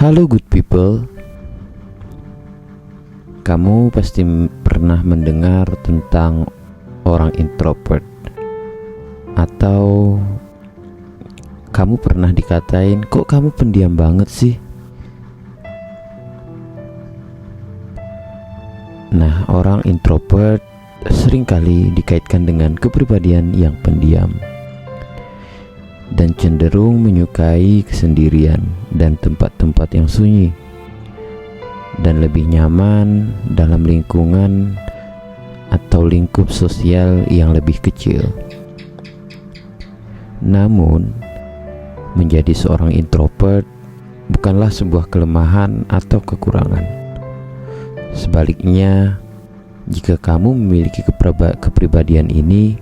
Halo good people. Kamu pasti pernah mendengar tentang orang introvert, atau kamu pernah dikatain, kok kamu pendiam banget sih? Nah, orang introvert seringkali dikaitkan dengan kepribadian yang pendiam dan cenderung menyukai kesendirian dan tempat-tempat yang sunyi, dan lebih nyaman dalam lingkungan atau lingkup sosial yang lebih kecil. Namun, menjadi seorang introvert bukanlah sebuah kelemahan atau kekurangan. Sebaliknya, jika kamu memiliki kepribadian ini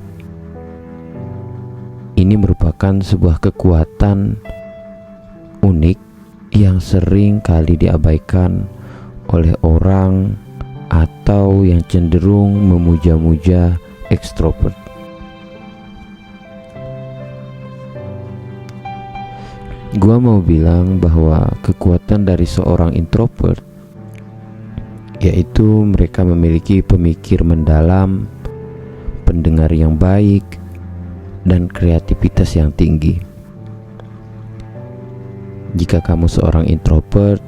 merupakan sebuah kekuatan unik yang sering kali diabaikan oleh orang atau yang cenderung memuja-muja ekstrovert. Gua mau bilang bahwa kekuatan dari seorang introvert yaitu mereka memiliki pemikir mendalam, pendengar yang baik, dan kreativitas yang tinggi. Jika kamu seorang introvert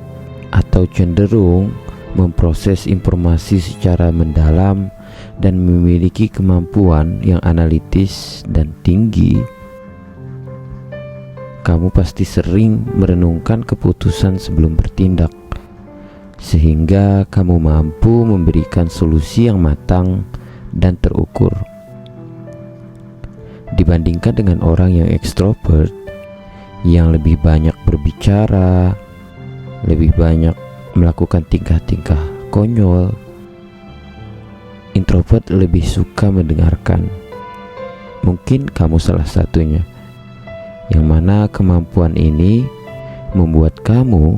atau cenderung memproses informasi secara mendalam dan memiliki kemampuan yang analitis dan tinggi, kamu pasti sering merenungkan keputusan sebelum bertindak, sehingga kamu mampu memberikan solusi yang matang dan terukur. Dibandingkan dengan orang yang ekstrovert, yang lebih banyak berbicara, lebih banyak melakukan tingkah-tingkah konyol, introvert lebih suka mendengarkan. Mungkin kamu salah satunya, yang mana kemampuan ini membuat kamu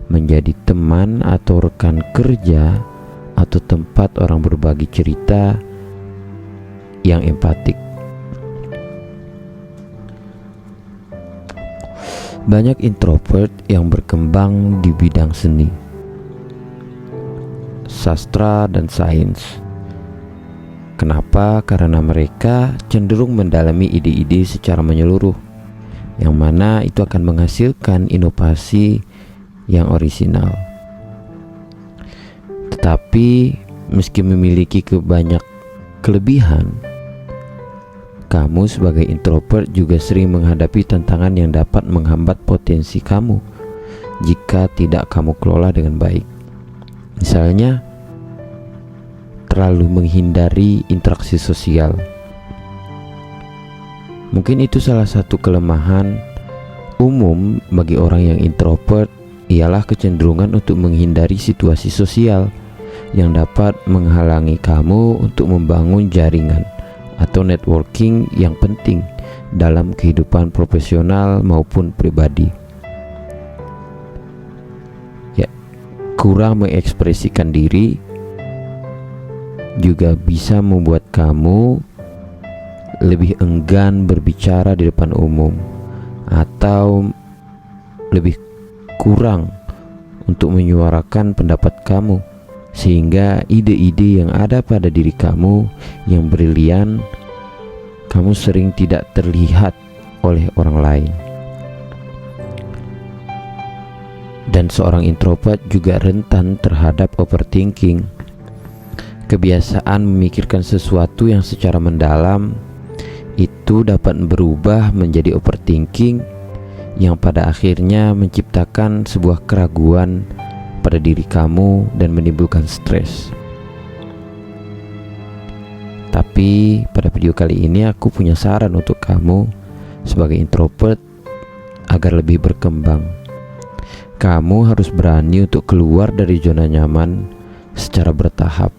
menjadi teman atau rekan kerja atau tempat orang berbagi cerita yang empatik. Banyak introvert yang berkembang di bidang seni, sastra, dan sains. Kenapa? Karena mereka cenderung mendalami ide-ide secara menyeluruh, yang mana itu akan menghasilkan inovasi yang orisinal. Tetapi meski memiliki banyak kelebihan, kamu sebagai introvert juga sering menghadapi tantangan yang dapat menghambat potensi kamu jika tidak kamu kelola dengan baik. Misalnya, terlalu menghindari interaksi sosial. Mungkin itu salah satu kelemahan umum bagi orang yang introvert, ialah kecenderungan untuk menghindari situasi sosial yang dapat menghalangi kamu untuk membangun jaringan atau networking yang penting dalam kehidupan profesional maupun pribadi. Ya, kurang mengekspresikan diri juga bisa membuat kamu lebih enggan berbicara di depan umum, atau lebih kurang untuk menyuarakan pendapat kamu, sehingga ide-ide yang ada pada diri kamu yang brilian, kamu sering tidak terlihat oleh orang lain. Dan seorang introvert juga rentan terhadap overthinking. Kebiasaan memikirkan sesuatu yang secara mendalam itu dapat berubah menjadi overthinking, yang pada akhirnya menciptakan sebuah keraguan pada diri kamu dan menimbulkan stres. Tapi pada video kali ini aku punya saran untuk kamu sebagai introvert agar lebih berkembang. Kamu harus berani untuk keluar dari zona nyaman secara bertahap.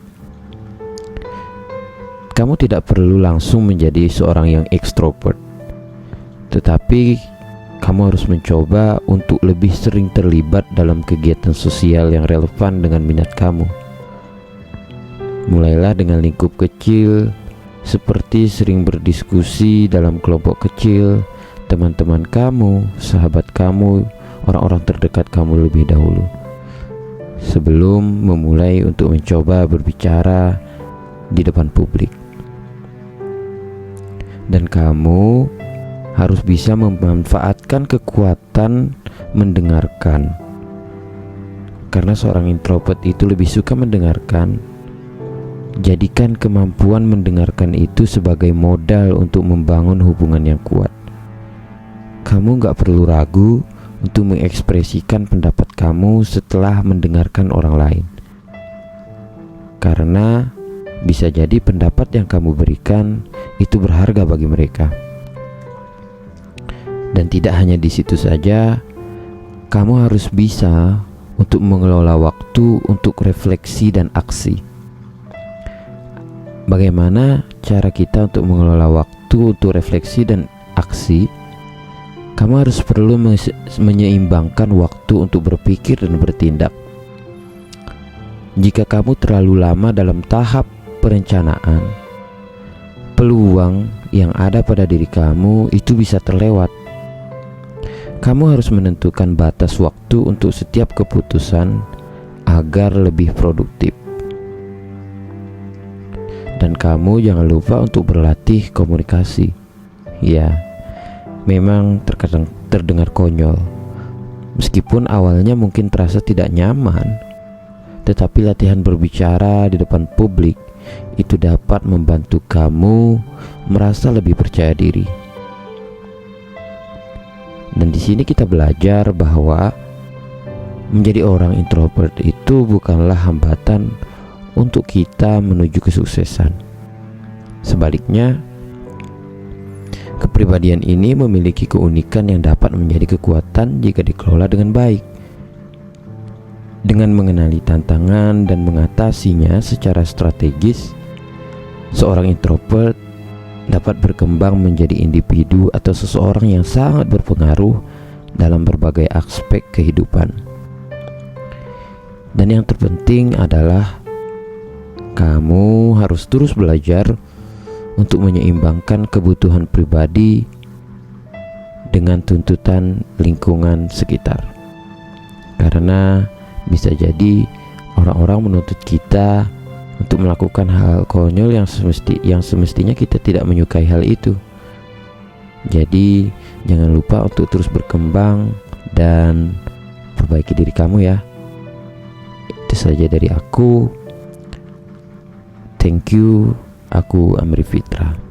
Kamu tidak perlu langsung menjadi seorang yang ekstrovert, tetapi kamu harus mencoba untuk lebih sering terlibat dalam kegiatan sosial yang relevan dengan minat kamu. Mulailah dengan lingkup kecil, seperti sering berdiskusi dalam kelompok kecil, teman-teman kamu, sahabat kamu, orang-orang terdekat kamu lebih dahulu sebelum memulai untuk mencoba berbicara di depan publik. Dan kamu harus bisa memanfaatkan kekuatan mendengarkan, karena seorang introvert itu lebih suka mendengarkan. Jadikan kemampuan mendengarkan itu sebagai modal untuk membangun hubungan yang kuat. Kamu gak perlu ragu untuk mengekspresikan pendapat kamu setelah mendengarkan orang lain, karena bisa jadi pendapat yang kamu berikan itu berharga bagi mereka. Dan tidak hanya di situ saja, kamu harus bisa untuk mengelola waktu untuk refleksi dan aksi. Bagaimana cara kita untuk mengelola waktu untuk refleksi dan aksi? Kamu harus perlu menyeimbangkan waktu untuk berpikir dan bertindak. Jika kamu terlalu lama dalam tahap perencanaan, peluang yang ada pada diri kamu itu bisa terlewat. Kamu harus menentukan batas waktu untuk setiap keputusan agar lebih produktif. Dan kamu jangan lupa untuk berlatih komunikasi. Ya, memang terkadang terdengar konyol, meskipun awalnya mungkin terasa tidak nyaman, tetapi latihan berbicara di depan publik itu dapat membantu kamu merasa lebih percaya diri. Dan di sini kita belajar bahwa menjadi orang introvert itu bukanlah hambatan untuk kita menuju kesuksesan. Sebaliknya, kepribadian ini memiliki keunikan yang dapat menjadi kekuatan jika dikelola dengan baik. Dengan mengenali tantangan dan mengatasinya secara strategis, seorang introvert dapat berkembang menjadi individu atau seseorang yang sangat berpengaruh dalam berbagai aspek kehidupan. Dan yang terpenting adalah kamu harus terus belajar untuk menyeimbangkan kebutuhan pribadi dengan tuntutan lingkungan sekitar. Karena bisa jadi orang-orang menuntut kita untuk melakukan hal konyol yang semestinya kita tidak menyukai hal itu. Jadi jangan lupa untuk terus berkembang dan perbaiki diri kamu ya. Itu saja dari aku. Thank you. Aku Amri Fitra.